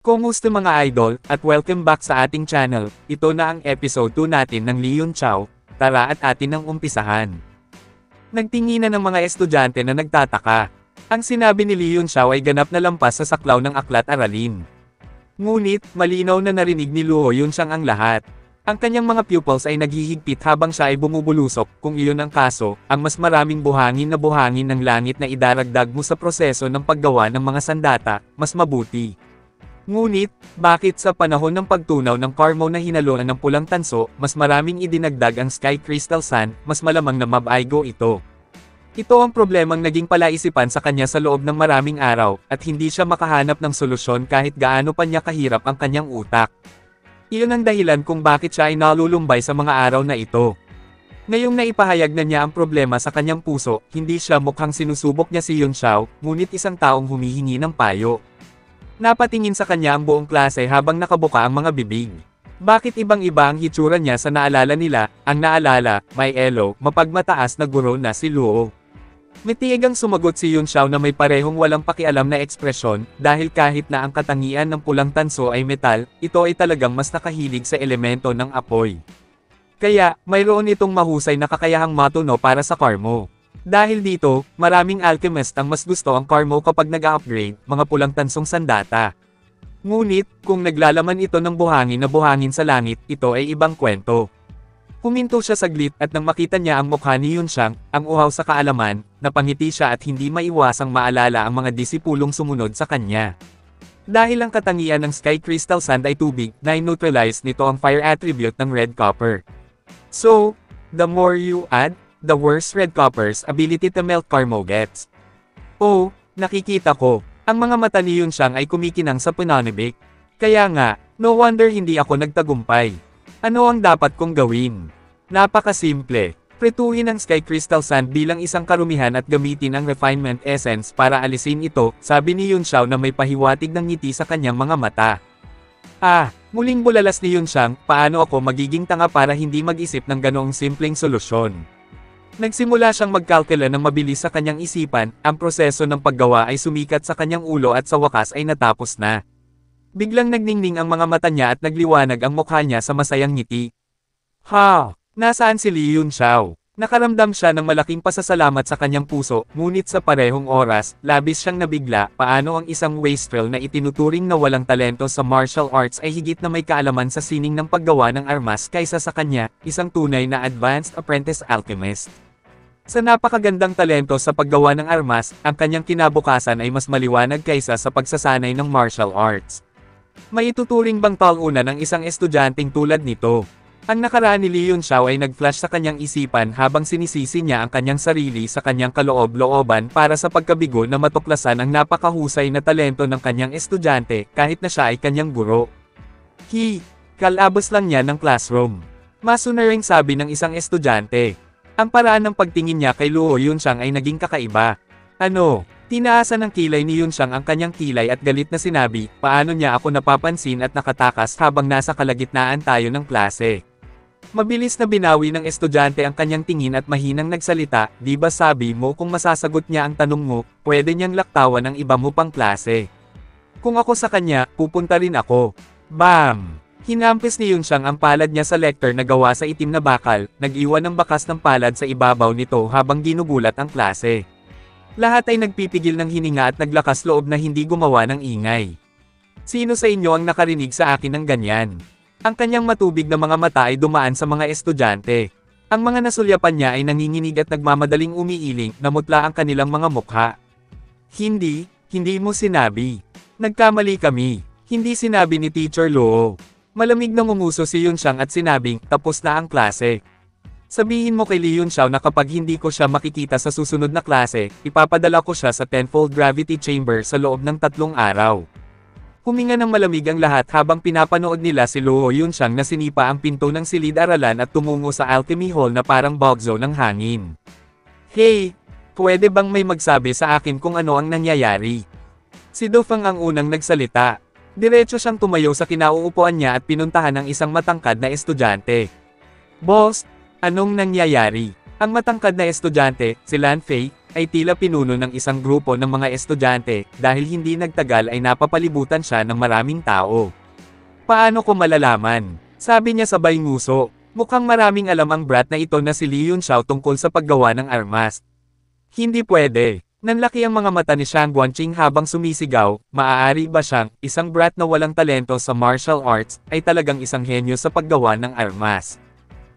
Kumusta mga idol, at welcome back sa ating channel. Ito na ang episode 2 natin ng Leon Chow. Tara at atin ang umpisahan. Nagtinginan ng mga estudyante na nagtataka. Ang sinabi ni Leon Chow ay ganap na lampas sa saklaw ng aklat-aralin. Ngunit, malinaw na narinig ni Luo Yunxiang ang lahat. Ang kanyang mga pupils ay naghihigpit habang siya ay bumubulusok. Kung iyon ang kaso, ang mas maraming buhangin ng langit na idaragdag mo sa proseso ng paggawa ng mga sandata, mas mabuti. Ngunit, bakit sa panahon ng pagtunaw ng Carmo na hinaluan ng pulang tanso, mas maraming idinagdag ang Sky Crystal Sand, mas malamang na mabaigo ito. Ito ang problemang naging palaisipan sa kanya sa loob ng maraming araw, at hindi siya makahanap ng solusyon kahit gaano pa niya kahirap ang kanyang utak. Iyon ang dahilan kung bakit siya ay nalulumbay sa mga araw na ito. Ngayong naipahayag na niya ang problema sa kanyang puso, hindi siya mukhang sinusubok niya si Yunxiao, ngunit isang taong humihingi ng payo. Napatingin sa kanya ang buong klase habang nakabuka ang mga bibig. Bakit ibang-iba ang hitsura niya sa naalala nila? Ang naalala, may elo, mapagmataas na guro na si Luo. Mitiigang sumagot si Yunxiao na may parehong walang pakialam na ekspresyon, dahil kahit na ang katangian ng pulang tanso ay metal, ito ay talagang mas nakahilig sa elemento ng apoy. Kaya, mayroon itong mahusay na kakayahang matuno para sa Carmo. Dahil dito, maraming alchemist ang mas gusto ang Carmo kapag nag-upgrade, mga pulang tansong sandata. Ngunit, kung naglalaman ito ng buhangin sa langit, ito ay ibang kwento. Huminto siya saglit at nang makita niya ang mukha ni Yunxiang, ang uhaw sa kaalaman, napangiti siya at hindi maiwasang maalala ang mga disipulong sumunod sa kanya. Dahil ang katangian ng Sky Crystal Sand ay tubig, na-neutralize nito ang fire attribute ng red copper. So, the more you add, the worse red copper's ability to melt Carmo gets. Oh, nakikita ko, ang mga mata ni Yunxiang ay kumikinang sa pananibik. Kaya nga, no wonder hindi ako nagtagumpay. Ano ang dapat kong gawin? Napakasimple. Pretuhin ang Sky Crystal Sand bilang isang karumihan at gamitin ang refinement essence para alisin ito, sabi ni Yunxiao na may pahiwatig ng ngiti sa kanyang mga mata. Muling bulalas ni Yunxiang, paano ako magiging tanga para hindi mag-isip ng ganoong simpleng solusyon? Nagsimula siyang magkalkula ng mabilis sa kanyang isipan, ang proseso ng paggawa ay sumikat sa kanyang ulo at sa wakas ay natapos na. Biglang nagningning ang mga mata niya at nagliwanag ang mukha niya sa masayang ngiti. Nasaan si Li Yunxiao? Nakaramdam siya ng malaking pasasalamat sa kanyang puso, ngunit sa parehong oras, labis siyang nabigla, paano ang isang wastrel na itinuturing na walang talento sa martial arts ay higit na may kaalaman sa sining ng paggawa ng armas kaysa sa kanya, isang tunay na advanced apprentice alchemist. Sa napakagandang talento sa paggawa ng armas, ang kanyang kinabukasan ay mas maliwanag kaysa sa pagsasanay ng martial arts. May ituturing bang tauna ng isang estudyanteng tulad nito? Ang nakaraan ni Li Yunxiao ay nag-flash sa kanyang isipan habang sinisisi niya ang kanyang sarili sa kanyang kaloob-looban para sa pagkabigo na matuklasan ang napakahusay na talento ng kanyang estudyante kahit na siya ay kanyang guro. Kalabas lang niya ng classroom. Masunaring sabi ng isang estudyante. Ang paraan ng pagtingin niya kay Luo Yunxiang ay naging kakaiba. Tinaasan ng kilay ni Yunxiang ang kanyang kilay at galit na sinabi, paano niya ako napapansin at nakatakas habang nasa kalagitnaan tayo ng klase. Mabilis na binawi ng estudyante ang kanyang tingin at mahinang nagsalita, di ba sabi mo kung masasagot niya ang tanong mo, pwede niyang laktawan ng iba mo pang klase. Kung ako sa kanya, pupunta rin ako. Bam! Hinampis ni Yunxiang ang palad niya sa lector na gawa sa itim na bakal, nag-iwan ng bakas ng palad sa ibabaw nito habang ginugulat ang klase. Lahat ay nagpipigil ng hininga at naglakas loob na hindi gumawa ng ingay. Sino sa inyo ang nakarinig sa akin ng ganyan? Ang kanyang matubig na mga mata ay dumaan sa mga estudyante. Ang mga nasulyapan niya ay nanginginig at nagmamadaling umiiling, namutla ang kanilang mga mukha. Hindi mo sinabi. Nagkamali kami. Hindi sinabi ni Teacher Luo. Malamig na ngumuso si Yunxiang at sinabing, tapos na ang klase. Sabihin mo kay Li Yunxiao na kapag hindi ko siya makikita sa susunod na klase, ipapadala ko siya sa tenfold gravity chamber sa loob ng 3 araw. Huminga ng malamig ang lahat habang pinapanood nila si Luo Yunxiang na sinipa ang pinto ng silid-aralan at tumungo sa alchemy hall na parang bog zone ng hangin. Pwede bang may magsabi sa akin kung ano ang nangyayari? Si Dofang ang unang nagsalita. Diretso siyang tumayo sa kinauupuan niya at pinuntahan ang isang matangkad na estudyante. Boss, anong nangyayari? Ang matangkad na estudyante, si Lan Fei, ay tila pinuno ng isang grupo ng mga estudyante, dahil hindi nagtagal ay napapalibutan siya ng maraming tao. Paano ko malalaman? Sabi niya sabay nguso. Mukhang maraming alam ang brat na ito na si Lee Yun-xiao tungkol sa paggawa ng armas. Hindi pwede. Nanlaki ang mga mata ni Shang Guanqing habang sumisigaw, maaari ba siyang, isang brat na walang talento sa martial arts, ay talagang isang henyo sa paggawa ng armas?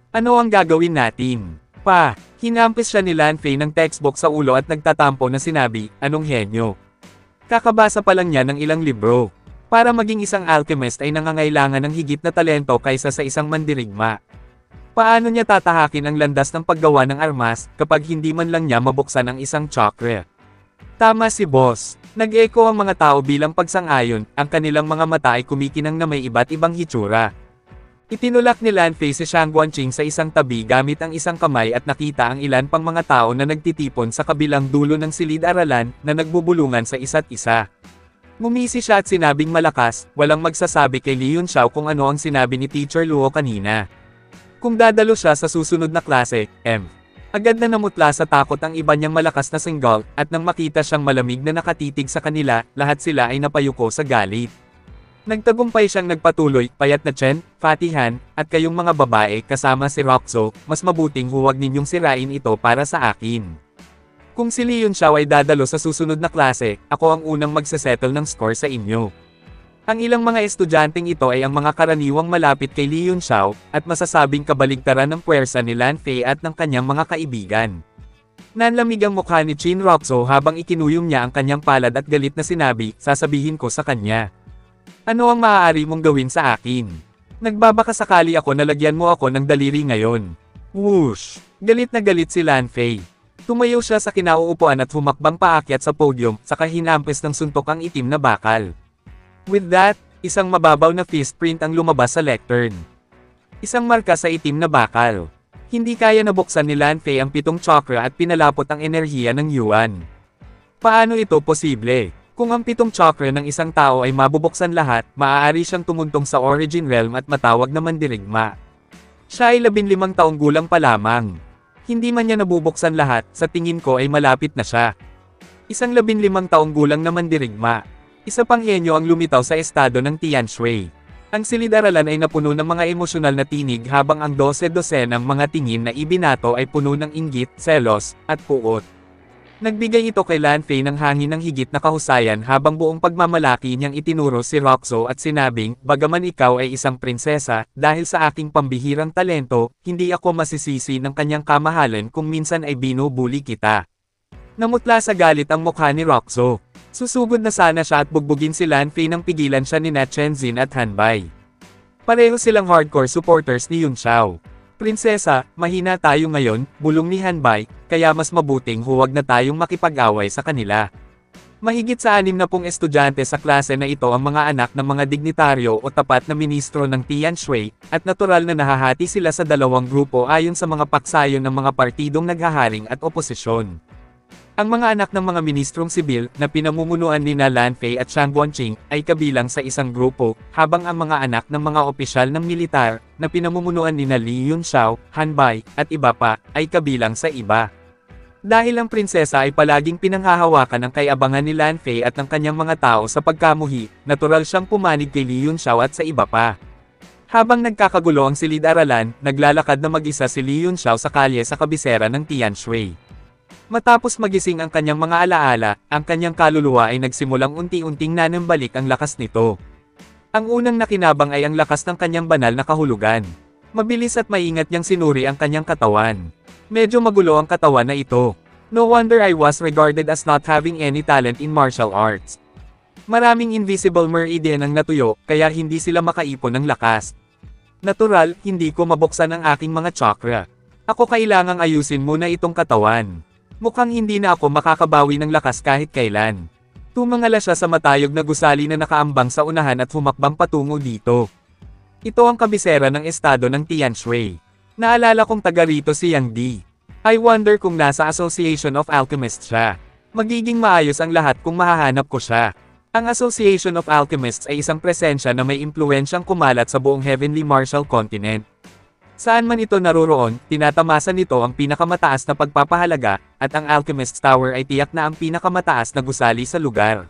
Ano ang gagawin natin? Pa, hinampis siya ni Lan Fei ng textbook sa ulo at nagtatampo na sinabi, anong henyo? Kakabasa pa lang niya ng ilang libro. Para maging isang alchemist ay nangangailangan ng higit na talento kaysa sa isang mandirigma. Paano niya tatahakin ang landas ng paggawa ng armas, kapag hindi man lang niya mabuksan ang isang chakra? Tama si boss. Nag-echo ang mga tao bilang pagsang-ayon, ang kanilang mga mata ay kumikinang na may iba't ibang hitsura. Itinulak ni Lan Fei si Shang Guanqing sa isang tabi gamit ang isang kamay at nakita ang ilan pang mga tao na nagtitipon sa kabilang dulo ng silid-aralan, na nagbubulungan sa isa't isa. Ngumisi siya at sinabing malakas, walang magsasabi kay Lee Yun-xiao kung ano ang sinabi ni Teacher Luo kanina. Kung dadalo siya sa susunod na klase, agad na namutla sa takot ang iba niyang malakas na singgol, at nang makita siyang malamig na nakatitig sa kanila, lahat sila ay napayuko sa galit. Nagtagumpay siyang nagpatuloy, payat na Chen, Fatihan, at kayong mga babae kasama si Roxo, mas mabuting huwag ninyong sirain ito para sa akin. Kung si Lee Yun-xiao ay dadalo sa susunod na klase, ako ang unang magsasettle ng score sa inyo. Ang ilang mga estudyanteng ito ay ang mga karaniwang malapit kay Lee Yun-xiao, at masasabing kabaligtaran ng puwersa ni Lan Fei at ng kanyang mga kaibigan. Nanlamig ang mukha ni Chin Roxo habang ikinuyom niya ang kanyang palad at galit na sinabi, sasabihin ko sa kanya. Ano ang maaari mong gawin sa akin? Nagbabaka sakali ako na lagyan mo ako ng daliri ngayon. Whoosh! Galit na galit si Lan Fei. Tumayo siya sa kinauupuan at humakbang paakyat sa podium, saka hinampes ng suntok ang itim na bakal. With that, isang mababaw na fist print ang lumabas sa lectern. Isang marka sa itim na bakal. Hindi kaya nabuksan ni Lan Fei ang 7 chakra at pinalapot ang enerhiya ng Yuan. Paano ito posible? Kung ang 7 chakra ng isang tao ay mabubuksan lahat, maaari siyang tumuntong sa origin realm at matawag na mandirigma. Siya ay 15 taong gulang pa lamang. Hindi man niya nabubuksan lahat, sa tingin ko ay malapit na siya. Isang 15 taong gulang na mandirigma. Isa pang henyo ang lumitaw sa estado ng Tianshui. Ang silid-aralan ay napuno ng mga emosyonal na tinig habang ang 12 ng mga tingin na ibinato ay puno ng inggit, selos, at puot. Nagbigay ito kay Lan Fei ng hangin ng higit na kahusayan habang buong pagmamalaki niyang itinuro si Roxo at sinabing, bagaman ikaw ay isang prinsesa, dahil sa aking pambihirang talento, hindi ako masisisi ng kanyang kamahalan kung minsan ay binubuli kita. Namutla sa galit ang mukha ni Roxo. Susugod na sana siya at bugbugin si Lan Fei nang pigilan siya ni Chen Xin at Han Bai. Pareho silang hardcore supporters ni Yun-xiao. Prinsesa, mahina tayo ngayon, bulong ni Han Bai, kaya mas mabuting huwag na tayong makipag-away sa kanila. Mahigit sa 60 estudyante sa klase na ito ang mga anak ng mga dignitaryo o tapat na ministro ng Tianshui, at natural na nahahati sila sa dalawang grupo ayon sa mga paksayon ng mga partidong naghaharing at oposisyon. Ang mga anak ng mga ministrong sibil, na pinamumunuan ni Lan Fei at Shang Guanqing, ay kabilang sa isang grupo, habang ang mga anak ng mga opisyal ng militar, na pinamumunuan ni Lee Yun-xiao, Han Bai, at iba pa, ay kabilang sa iba. Dahil ang prinsesa ay palaging pinanghahawakan ng kayabangan ni Lan Fei at ng kanyang mga tao sa pagkamuhi, natural siyang pumanig kay Lee Yun-xiao at sa iba pa. Habang nagkakagulo ang silid-aralan, naglalakad na mag-isa si Lee Yun-xiao sa kalye sa kabisera ng Tianshui. Matapos magising ang kanyang mga alaala, ang kanyang kaluluwa ay nagsimulang unti-unting nanambalik ang lakas nito. Ang unang nakinabang ay ang lakas ng kanyang banal na kahulugan. Mabilis at maingat niyang sinuri ang kanyang katawan. Medyo magulo ang katawan na ito. No wonder I was regarded as not having any talent in martial arts. Maraming invisible meridian ang natuyo, kaya hindi sila makaipon ng lakas. Natural, hindi ko mabuksan ang aking mga chakra. Ako kailangang ayusin muna itong katawan. Mukhang hindi na ako makakabawi ng lakas kahit kailan. Tumangala siya sa matayog na gusali na nakaambang sa unahan at humakbang patungo dito. Ito ang kabisera ng estado ng Tianshui. Naalala kong taga rito si Yang Di. I wonder kung nasa Association of Alchemists siya. Magiging maayos ang lahat kung mahahanap ko siya. Ang Association of Alchemists ay isang presensya na may impluensyang kumalat sa buong Heavenly Martial Continent. Saan man ito naroroon, tinatamasa nito ang pinakamataas na pagpapahalaga, at ang Alchemist's Tower ay tiyak na ang pinakamataas na gusali sa lugar.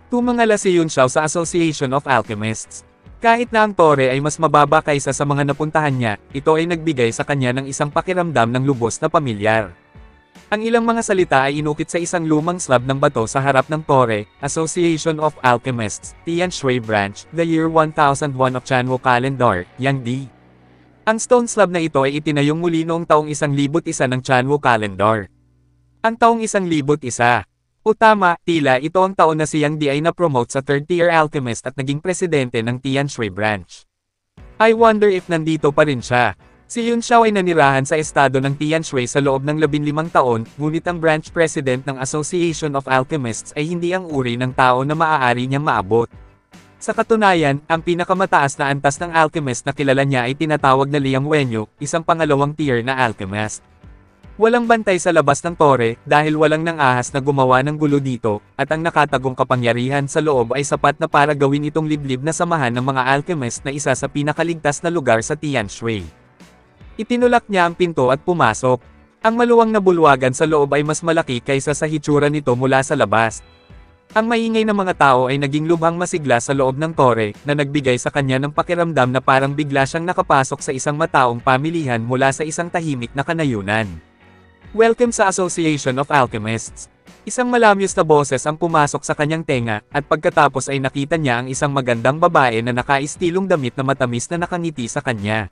Tumangala si Yun Xiao sa Association of Alchemists. Kahit na ang tore ay mas mababa kaysa sa mga napuntahan niya, ito ay nagbigay sa kanya ng isang pakiramdam ng lubos na pamilyar. Ang ilang mga salita ay inukit sa isang lumang slab ng bato sa harap ng tore, Association of Alchemists, Tianshui Branch, the year 1001 of Chanwo Calendar, Yangdi. Ang stone slab na ito ay itinayong muli noong taong 1001 ng Chanwo Calendar. Ang taong 1001. O tama, tila ito ang taon na si Yang Di ay na-promote sa third-tier alchemist at naging presidente ng Tianshui Branch. I wonder if nandito pa rin siya. Si Yun Xiao ay nanirahan sa estado ng Tianshui sa loob ng 15 taon, ngunit ang branch president ng Association of Alchemists ay hindi ang uri ng tao na maaari niyang maabot. Sa katunayan, ang pinakamataas na antas ng alchemist na kilala niya ay tinatawag na Liang Wenyu, isang pangalawang tier na alchemist. Walang bantay sa labas ng tore, dahil walang nang ahas na gumawa ng gulo dito, at ang nakatagong kapangyarihan sa loob ay sapat na para gawin itong liblib na samahan ng mga alchemist na isa sa pinakaligtas na lugar sa Tianshui. Itinulak niya ang pinto at pumasok. Ang maluwang na bulwagan sa loob ay mas malaki kaysa sa hitsura nito mula sa labas. Ang maingay na mga tao ay naging lubhang masigla sa loob ng tore, na nagbigay sa kanya ng pakiramdam na parang bigla siyang nakapasok sa isang mataong pamilihan mula sa isang tahimik na kanayunan. Welcome sa Association of Alchemists. Isang malamyos na boses ang pumasok sa kanyang tenga, at pagkatapos ay nakita niya ang isang magandang babae na nakaistilong damit na matamis na nakangiti sa kanya.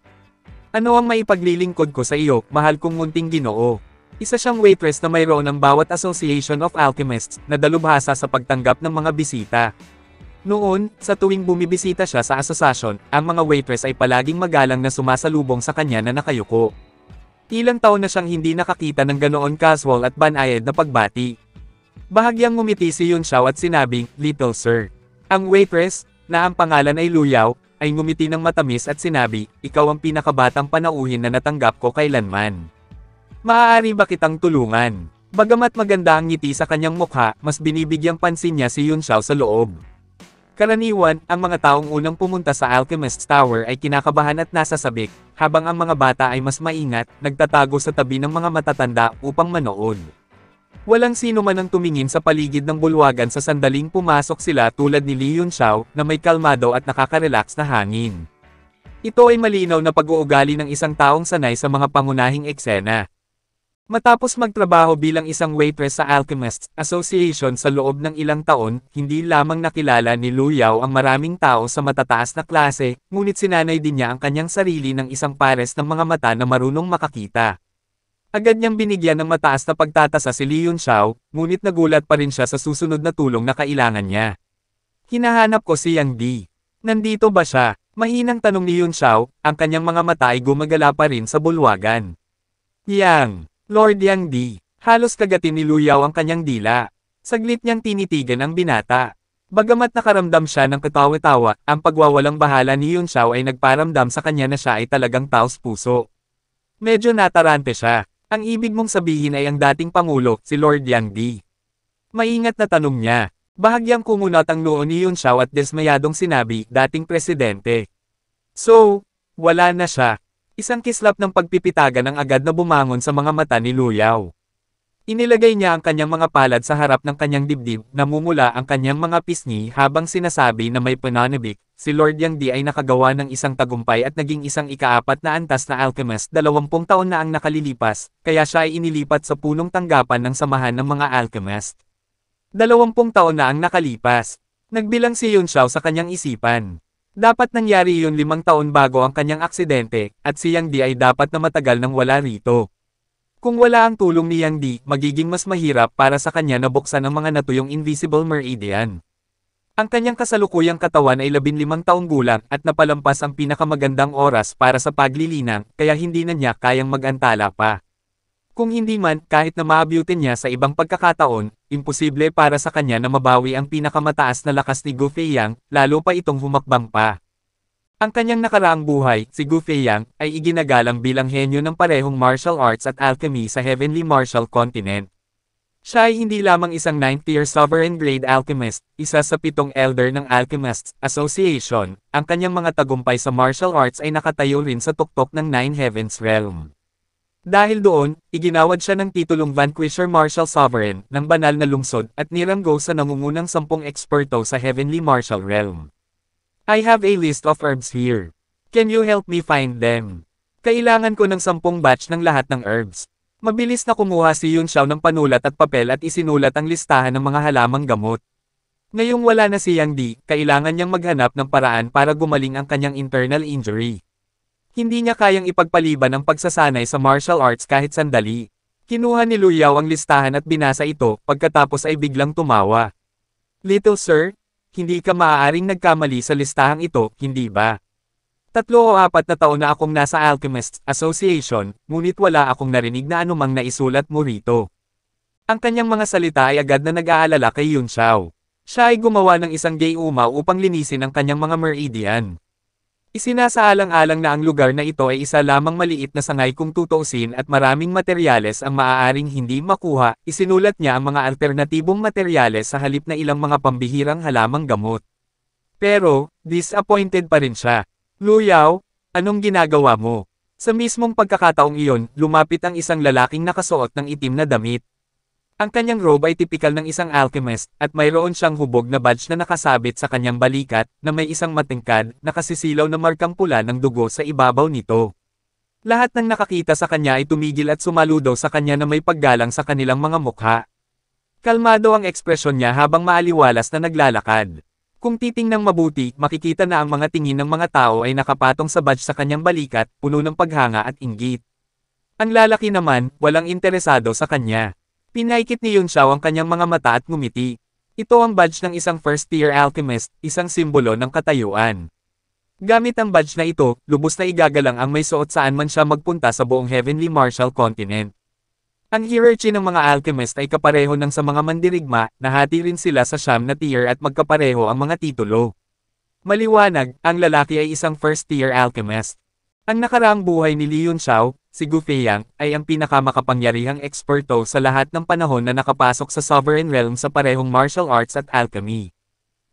Ano ang maipaglilingkod ko sa iyo, mahal kong munting Ginoo? Isa siyang waitress na mayroon ng bawat Association of Alchemists, na dalubhasa sa pagtanggap ng mga bisita. Noon, sa tuwing bumibisita siya sa asosasyon, ang mga waitress ay palaging magalang na sumasalubong sa kanya na nakayuko. Ilang taon na siyang hindi nakakita ng ganoon casual at banayad na pagbati. Bahagyang ngumiti si Yun Xiao at sinabing, "Little sir." Ang waitress, na ang pangalan ay Luyaw, ay ngumiti ng matamis at sinabi, "Ikaw ang pinakabatang panauhin na natanggap ko kailanman. Maaari ba kitang tulungan?" Bagamat maganda ang ngiti sa kanyang mukha, mas binibigyang pansin niya si Yun Xiao sa loob. Karaniwan, ang mga taong unang pumunta sa Alchemist's Tower ay kinakabahan at nasasabik, habang ang mga bata ay mas maingat, nagtatago sa tabi ng mga matatanda upang manood. Walang sino man ang tumingin sa paligid ng bulwagan sa sandaling pumasok sila tulad ni Li Yun Xiao, na may kalmado at nakaka-relax na hangin. Ito ay malinaw na pag-uugali ng isang taong sanay sa mga pangunahing eksena. Matapos magtrabaho bilang isang waitress sa Alchemists Association sa loob ng ilang taon, hindi lamang nakilala ni Luyaw ang maraming tao sa matataas na klase, ngunit sinanay din niya ang kanyang sarili ng isang pares ng mga mata na marunong makakita. Agad niyang binigyan ng mataas na pagtatasa si Li Yun Xiao, ngunit nagulat pa rin siya sa susunod na tulong na kailangan niya. "Hinahanap ko si Yang Di. Nandito ba siya?" Mahinang tanong ni Yun Xiao, ang kanyang mga mata ay gumagala pa rin sa bulwagan. "Yang, Lord Yang Di." Halos kagatin ni Luyaw ang kanyang dila. Saglit niyang tinitigan ang binata. Bagamat nakaramdam siya ng katawa-tawa, ang pagwawalang bahala ni Yun Xiao ay nagparamdam sa kanya na siya ay talagang taos puso. Medyo natarante siya. "Ang ibig mong sabihin ay ang dating pangulo, si Lord Yang Di?" Maingat na tanong niya. Bahagyang kumunat ang noo ni Yun Xiao at desmayadong sinabi, "Dating presidente." So, wala na siya. Isang kislap ng pagpipitagan ang agad na bumangon sa mga mata ni Luyaw. Inilagay niya ang kanyang mga palad sa harap ng kanyang dibdib, namumula ang kanyang mga pisngi habang sinasabi na may pananabik. Si Lord Yang Di ay nakagawa ng isang tagumpay at naging isang ika-4 na antas na alchemist 20 taon na ang nakalilipas, kaya siya ay inilipat sa punong tanggapan ng samahan ng mga alchemist. 20 taon na ang nakalipas. Nagbilang si Yun Xiao sa kanyang isipan. Dapat nangyari iyon 5 taon bago ang kanyang aksidente, at si Yang Di ay dapat na matagal nang wala rito. Kung wala ang tulong ni Yang Di, magiging mas mahirap para sa kanya na buksan ang mga natuyong Invisible Meridian. Ang kanyang kasalukuyang katawan ay 15 taong gulang at napalampas ang pinakamagandang oras para sa paglilinang, kaya hindi na niya kayang mag-antala pa. Kung hindi man, kahit na maabyutin niya sa ibang pagkakataon, imposible para sa kanya na mabawi ang pinakamataas na lakas ni Gu Feiyang, lalo pa itong humakbang pa. Ang kanyang nakaraang buhay, si Gu Feiyang, ay iginagalang bilang henyo ng parehong martial arts at alchemy sa Heavenly Martial Continent. Siya ay hindi lamang isang 9th-tier sovereign-grade alchemist, isa sa 7 elder ng Alchemists Association, ang kanyang mga tagumpay sa martial arts ay nakatayo rin sa tuktok ng Nine Heavens Realm. Dahil doon, iginawad siya ng titulong Vanquisher Martial Sovereign ng banal na lungsod at niranggo sa nangungunang 10 eksperto sa Heavenly Martial Realm. I have a list of herbs here. Can you help me find them? Kailangan ko ng 10 batch ng lahat ng herbs. Mabilis na kumuha si Yun Xiao ng panulat at papel at isinulat ang listahan ng mga halamang gamot. Ngayong wala na si Yang Di, kailangan niyang maghanap ng paraan para gumaling ang kanyang internal injury. Hindi niya kayang ipagpaliban ang pagsasanay sa martial arts kahit sandali. Kinuha ni Lu Yao ang listahan at binasa ito, pagkatapos ay biglang tumawa. Little sir, hindi ka maaaring nagkamali sa listahang ito, hindi ba? 3 o 4 na taon na akong nasa Alchemists Association, ngunit wala akong narinig na anumang naisulat mo rito. Ang kanyang mga salita ay agad na nag-aalala kay Yun Xiao. Siya ay gumawa ng isang gayuma upang linisin ang kanyang mga meridian. Isinasaalang-alang na ang lugar na ito ay isa lamang maliit na sangay kung tutuusin at maraming materyales ang maaaring hindi makuha. Isinulat niya ang mga alternatibong materyales sa halip na ilang mga pambihirang halamang gamot. Pero, disappointed pa rin siya. Lu Yao, anong ginagawa mo? Sa mismong pagkakataong iyon, lumapit ang isang lalaking nakasuot ng itim na damit. Ang kanyang robe ay tipikal ng isang alchemist, at mayroon siyang hubog na badge na nakasabit sa kanyang balikat, na may isang matingkad, nakasisilaw na markang pula ng dugo sa ibabaw nito. Lahat ng nakakita sa kanya ay tumigil at sumaludo sa kanya na may paggalang sa kanilang mga mukha. Kalmado ang ekspresyon niya habang maaliwalas na naglalakad. Kung titingnang mabuti, makikita na ang mga tingin ng mga tao ay nakapatong sa badge sa kanyang balikat, puno ng paghanga at inggit. Ang lalaki naman, walang interesado sa kanya. Pinaikit ni Yun Xiao ang kanyang mga mata at ngumiti. Ito ang badge ng isang first-tier alchemist, isang simbolo ng katayuan. Gamit ang badge na ito, lubos na igagalang ang may suot saan man siya magpunta sa buong Heavenly Martial Continent. Ang hierarchy ng mga alchemist ay kapareho ng sa mga mandirigma, nahati rin sila sa 9 na tier at magkapareho ang mga titulo. Maliwanag, ang lalaki ay isang first-tier alchemist. Ang nakaraang buhay ni Li Yun Xiao, si Gu Feiyang, ay ang pinakamakapangyarihang eksperto sa lahat ng panahon na nakapasok sa Sovereign Realm sa parehong martial arts at alchemy.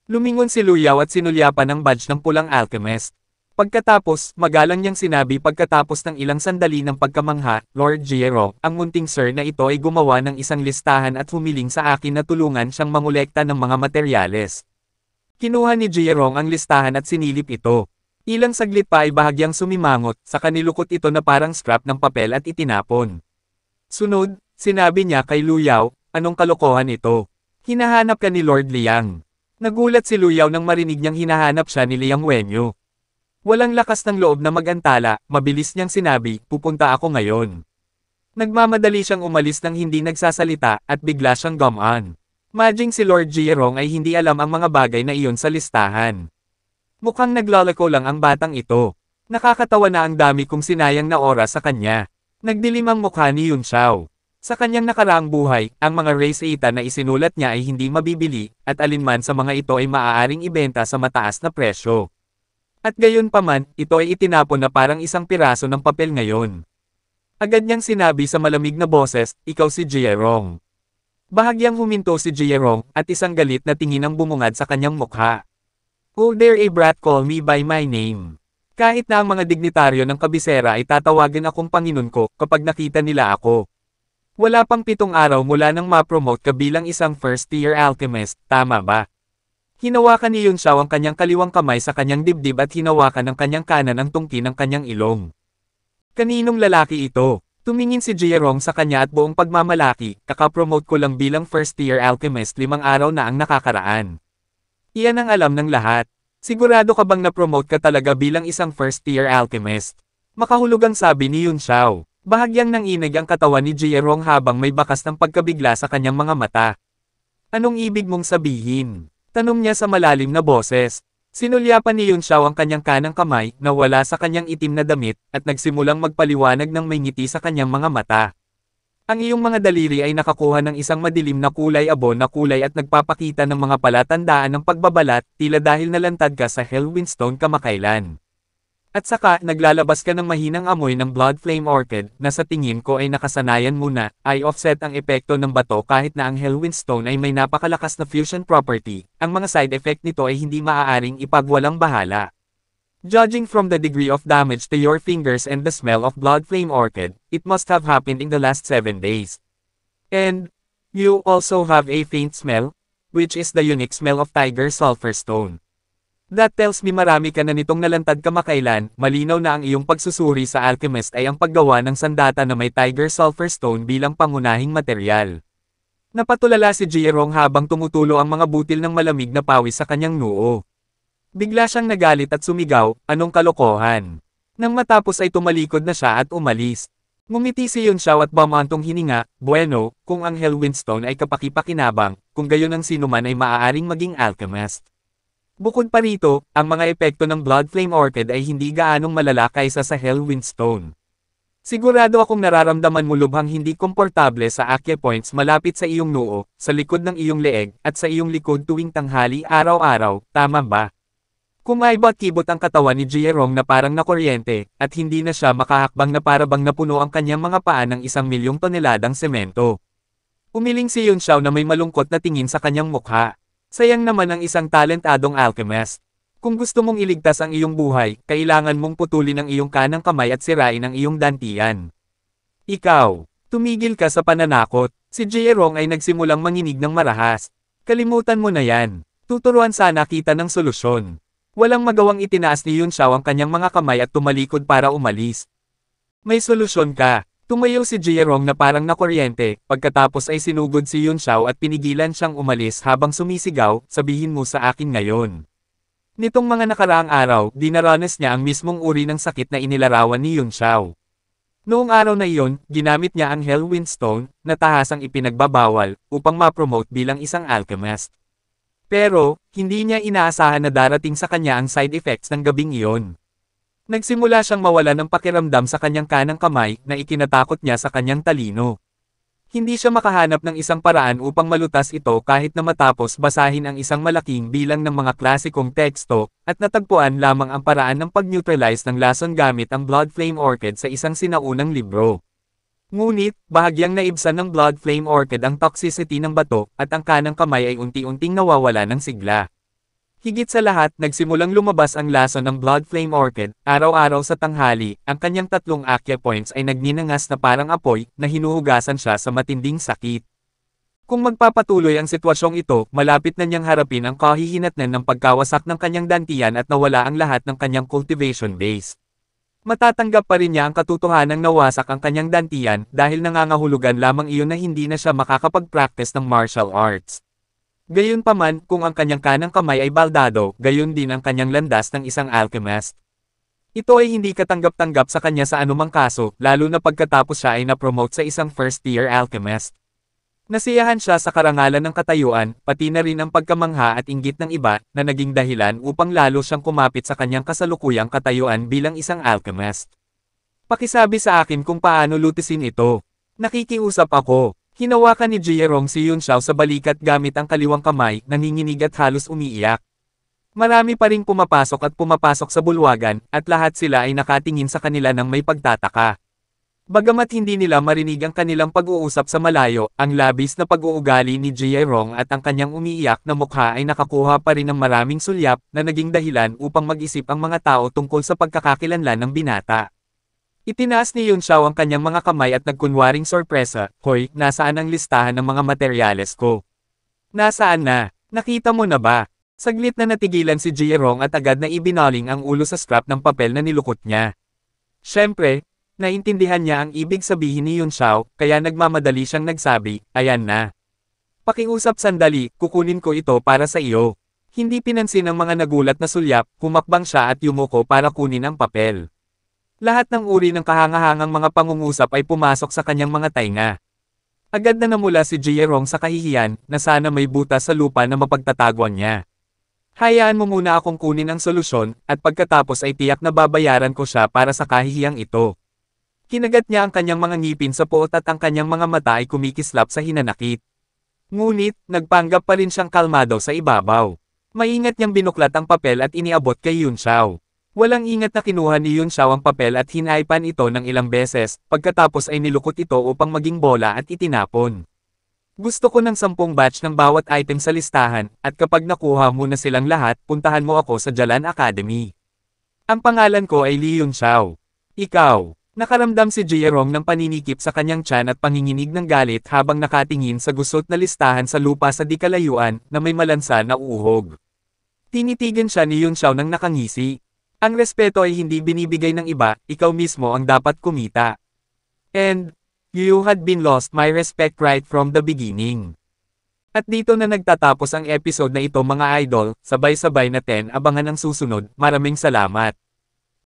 Lumingon si Lu Yao at sinulyapan ang badge ng pulang alchemist. Pagkatapos, magalang niyang sinabi pagkatapos ng ilang sandali ng pagkamangha, Lord Jierong, ang munting sir na ito ay gumawa ng isang listahan at humiling sa akin na tulungan siyang mangolekta ng mga materyales. Kinuha ni Jierong ang listahan at sinilip ito. Ilang saglit pa ay bahagyang sumimangot, saka nilukot ito na parang scrap ng papel at itinapon. Sunod, sinabi niya kay Lu Yao, anong kalokohan ito? Hinahanap ka ni Lord Liang. Nagulat si Lu Yao nang marinig niyang hinahanap siya ni Liang Wenyu. Walang lakas ng loob na magantala, mabilis niyang sinabi, pupunta ako ngayon. Nagmamadali siyang umalis nang hindi nagsasalita, at bigla siyang gumaan. Majing si Lord Jierong ay hindi alam ang mga bagay na iyon sa listahan. Mukhang naglalako lang ang batang ito. Nakakatawa na ang dami kong sinayang na oras sa kanya. Nagdilim ang mukha ni Yun Xiao. Sa kanyang nakaraang buhay, ang mga race eta na isinulat niya ay hindi mabibili, at alinman sa mga ito ay maaaring ibenta sa mataas na presyo. At gayon pa man, ito ay itinapon na parang isang piraso ng papel ngayon. Agad niyang sinabi sa malamig na boses, ikaw si Jierong. Bahagyang huminto si Jierong, at isang galit na tingin ang bumungad sa kanyang mukha. Oh dare a brat call me by my name. Kahit na ang mga dignitaryo ng kabisera ay tatawagin akong Panginoon ko, kapag nakita nila ako. Wala pang 7 araw mula nang ma-promote ka bilang isang first-tier alchemist, tama ba? Hinawakan ni Yun Xiao ang kanyang kaliwang kamay sa kanyang dibdib at hinawakan ng kanyang kanan ang tungki ng kanyang ilong. Kaninong lalaki ito? Tumingin si Jierong sa kanya at buong pagmamalaki, kakapromote ko lang bilang first-tier alchemist 5 araw na ang nakakaraan. Iyan ang alam ng lahat. Sigurado ka bang na-promote ka talaga bilang isang first-tier alchemist? Makahulugang sabi ni Yun Xiao. Bahagyang nanginig ang katawan ni Jierong habang may bakas ng pagkabigla sa kanyang mga mata. Anong ibig mong sabihin? Tanong niya sa malalim na boses. Sinulyapan ni Yun Xiao ang kanyang kanang kamay, na wala sa kanyang itim na damit, at nagsimulang magpaliwanag ng may ngiti sa kanyang mga mata. Ang iyong mga daliri ay nakakuha ng isang madilim na kulay abo na kulay at nagpapakita ng mga palatandaan ng pagbabalat, tila dahil nalantad ka sa Hellwindstone kamakailan. At saka, naglalabas ka ng mahinang amoy ng Blood Flame Orchid, na sa tingin ko ay nakasanayan mo na, ay offset ang epekto ng bato kahit na ang Hellwind Stone ay may napakalakas na fusion property, ang mga side effect nito ay hindi maaaring ipagwalang bahala. Judging from the degree of damage to your fingers and the smell of Blood Flame Orchid, it must have happened in the last 7 days. And, you also have a faint smell, which is the unique smell of Tiger Sulfur Stone. That tells me marami ka na nitong nalantad kamakailan, malinaw na ang iyong pagsusuri sa alchemist ay ang paggawa ng sandata na may Tiger Sulfur Stone bilang pangunahing material. Napatulala si Jierong habang tumutulo ang mga butil ng malamig na pawis sa kanyang noo. Bigla siyang nagalit at sumigaw, anong kalokohan? Nang matapos ay tumalikod na siya at umalis. Ngumiti si Yun Xiao at bumantong hininga, bueno, kung ang Hellwind Stone ay kapakipakinabang, kung gayon ang sinuman ay maaaring maging alchemist. Bukod pa rito, ang mga epekto ng Blood Flame Orchid ay hindi gaanong malala kaysa sa Hellwind Stone. Sigurado akong nararamdaman mo lubhang hindi komportable sa acupoints malapit sa iyong noo, sa likod ng iyong leeg, at sa iyong likod tuwing tanghali araw-araw, tama ba? Kumaibot-kibot ang katawan ni Jierong na parang nakuryente, at hindi na siya makahakbang na parabang napuno ang kanyang mga paa ng 1,000,000 toneladang semento. Umiling si Yun Xiao na may malungkot na tingin sa kanyang mukha. Sayang naman ang isang talentadong alchemist. Kung gusto mong iligtas ang iyong buhay, kailangan mong putulin ang iyong kanang kamay at sirain ang iyong dantian. Ikaw, tumigil ka sa pananakot. Si Jierong ay nagsimulang manginig ng marahas. Kalimutan mo na yan. Tuturuan sana kita ng solusyon. Walang magawang itinaas ni Yun Xiao ang kanyang mga kamay at tumalikod para umalis. May solusyon ka. Tumayo si Jierong na parang nakuryente, pagkatapos ay sinugod si Yun Xiao at pinigilan siyang umalis habang sumisigaw, sabihin mo sa akin ngayon. Nitong mga nakaraang araw, dinaranas niya ang mismong uri ng sakit na inilarawan ni Yun Xiao. Noong araw na iyon, ginamit niya ang Hellwind Stone, na tahasang ipinagbabawal, upang ma-promote bilang isang alchemist. Pero, hindi niya inaasahan na darating sa kanya ang side effects ng gabing iyon. Nagsimula siyang mawala ng pakiramdam sa kanyang kanang kamay na ikinatakot niya sa kanyang talino. Hindi siya makahanap ng isang paraan upang malutas ito kahit na matapos basahin ang isang malaking bilang ng mga klasikong teksto, at natagpuan lamang ang paraan ng pag-neutralize ng lason gamit ang Blood Flame Orchid sa isang sinaunang libro. Ngunit, bahagyang naibsan ng Blood Flame Orchid ang toxicity ng bato, at ang kanang kamay ay unti-unting nawawala ng sigla. Higit sa lahat, nagsimulang lumabas ang lason ng Blood Flame Orchid, araw-araw sa tanghali, ang kanyang 3 acupoints ay nagninangas na parang apoy, na hinuhugasan siya sa matinding sakit. Kung magpapatuloy ang sitwasyong ito, malapit na niyang harapin ang kahihinatnan ng pagkawasak ng kanyang dantian at nawala ang lahat ng kanyang cultivation base. Matatanggap pa rin niya ang katotohanang nawasak ang kanyang dantian dahil nangangahulugan lamang iyon na hindi na siya makakapag-practice ng martial arts. Gayunpaman, kung ang kanyang kanang kamay ay baldado, gayon din ang kanyang landas ng isang alchemist. Ito ay hindi katanggap-tanggap sa kanya sa anumang kaso, lalo na pagkatapos siya ay na-promote sa isang first-tier alchemist. Nasiyahan siya sa karangalan ng katayuan, pati na rin ang pagkamangha at inggit ng iba, na naging dahilan upang lalo siyang kumapit sa kanyang kasalukuyang katayuan bilang isang alchemist. Pakisabi sa akin kung paano lutisin ito. Nakikiusap ako. Hinawakan ni Jierong si Yun Xiao sa balikat gamit ang kaliwang kamay, nanginginig at halos umiiyak. Marami pa ring pumapasok sa bulwagan, at lahat sila ay nakatingin sa kanila ng may pagtataka. Bagamat hindi nila marinig ang kanilang pag-uusap sa malayo, ang labis na pag-uugali ni Jierong at ang kanyang umiiyak na mukha ay nakakuha pa rin ng maraming sulyap, na naging dahilan upang mag-isip ang mga tao tungkol sa pagkakakilanlan ng binata. Itinaas ni Yun Xiao ang kanyang mga kamay at nagkunwaring sorpresa, hoy, nasaan ang listahan ng mga materyales ko? Nasaan na? Nakita mo na ba? Saglit na natigilan si Jierong at agad na ibinaling ang ulo sa scrap ng papel na nilukot niya. Siyempre, naintindihan niya ang ibig sabihin ni Yun Xiao, kaya nagmamadali siyang nagsabi, ayan na. Pakiusap sandali, kukunin ko ito para sa iyo. Hindi pinansin ng mga nagulat na sulyap, humakbang siya at yumuko para kunin ang papel. Lahat ng uri ng kahangahangang mga pangungusap ay pumasok sa kanyang mga tainga. Agad na namula si Jierong sa kahihiyan, na sana may butas sa lupa na mapagtataguan niya. Hayaan mo muna akong kunin ang solusyon, at pagkatapos ay tiyak na babayaran ko siya para sa kahihiyang ito. Kinagat niya ang kanyang mga ngipin sa puot at ang kanyang mga mata ay kumikislap sa hinanakit. Ngunit, nagpanggap pa rin siyang kalmado sa ibabaw. Maingat niyang binuklat ang papel at iniabot kay Yun Xiao. Walang ingat na kinuha ni Yun Xiao ang papel at hinaipan ito ng ilang beses, pagkatapos ay nilukot ito upang maging bola at itinapon. Gusto ko ng 10 batch ng bawat item sa listahan, at kapag nakuha mo na silang lahat, puntahan mo ako sa Jalan Academy. Ang pangalan ko ay Lee Yun Xiao. Ikaw. Nakaramdam si Jerome ng paninikip sa kanyang tiyan at panginginig ng galit habang nakatingin sa gusot na listahan sa lupa sa di kalayuan na may malansa na uhog. Tinitigan siya ni Yun Xiao ng nakangisi. Ang respeto ay hindi binibigay ng iba, ikaw mismo ang dapat kumita. And, you had been lost my respect right from the beginning. At dito na nagtatapos ang episode na ito mga idol, sabay-sabay na 10 abangan ang susunod, maraming salamat.